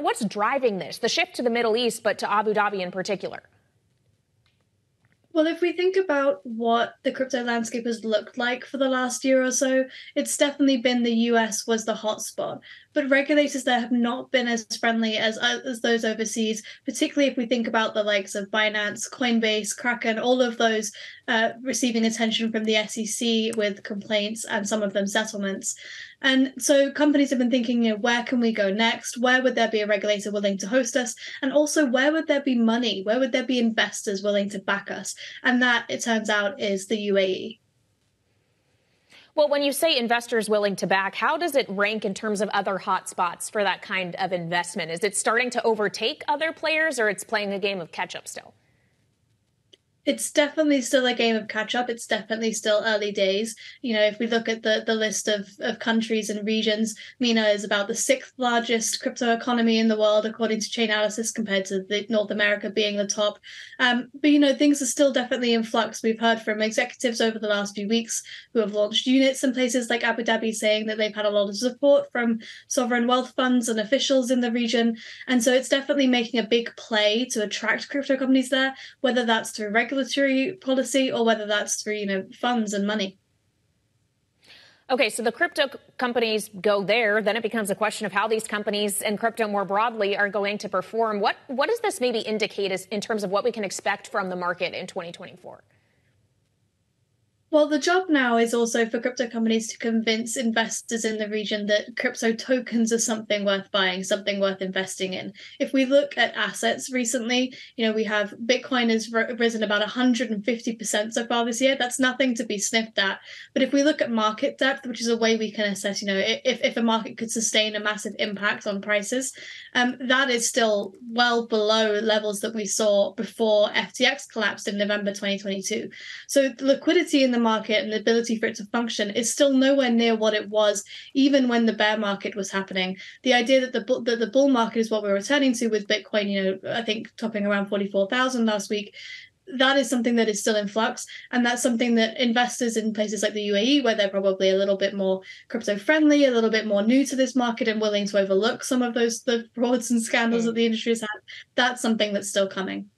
What's driving this, the shift to the Middle East, but to Abu Dhabi in particular? Well, if we think about what the crypto landscape has looked like for the last year or so, it's definitely been the US was the hotspot. But regulators there have not been as friendly as those overseas, particularly if we think about the likes of Binance, Coinbase, Kraken, all of those receiving attention from the SEC with complaints and some of them settlements. And so companies have been thinking, where can we go next? Where would there be a regulator willing to host us? And also, where would there be money? Where would there be investors willing to back us? And that, it turns out, is the UAE. Well, when you say investors willing to back, how does it rank in terms of other hotspots for that kind of investment? Is it starting to overtake other players, or it's playing a game of catch up still? It's definitely still a game of catch up. It's definitely still early days. If we look at the list of countries and regions, MENA is about the sixth largest crypto economy in the world, according to Chainalysis, compared to North America being the top. But things are still definitely in flux. We've heard from executives over the last few weeks who have launched units in places like Abu Dhabi saying that they've had a lot of support from sovereign wealth funds and officials in the region. And so it's definitely making a big play to attract crypto companies there, whether that's through regulatory policy or whether that's through funds and money. Okay, so the crypto companies go there. Then it becomes a question of how these companies and crypto more broadly are going to perform. What does this maybe indicate in terms of what we can expect from the market in 2024? Well, the job now is also for crypto companies to convince investors in the region that crypto tokens are something worth buying, something worth investing in. If we look at assets recently, we have Bitcoin has risen about 150% so far this year. That's nothing to be sniffed at. But if we look at market depth, which is a way we can assess, if a market could sustain a massive impact on prices, that is still well below levels that we saw before FTX collapsed in November 2022. So the liquidity in the market and the ability for it to function is still nowhere near what it was even when the bear market was happening. The idea that the bull market is what we're returning to with Bitcoin, I think topping around 44,000 last week, that is something that is still in flux. And that's something that investors in places like the UAE, where they're probably a little bit more crypto friendly, a little bit more new to this market and willing to overlook some of the frauds and scandals that the industry has had, that's something that's still coming.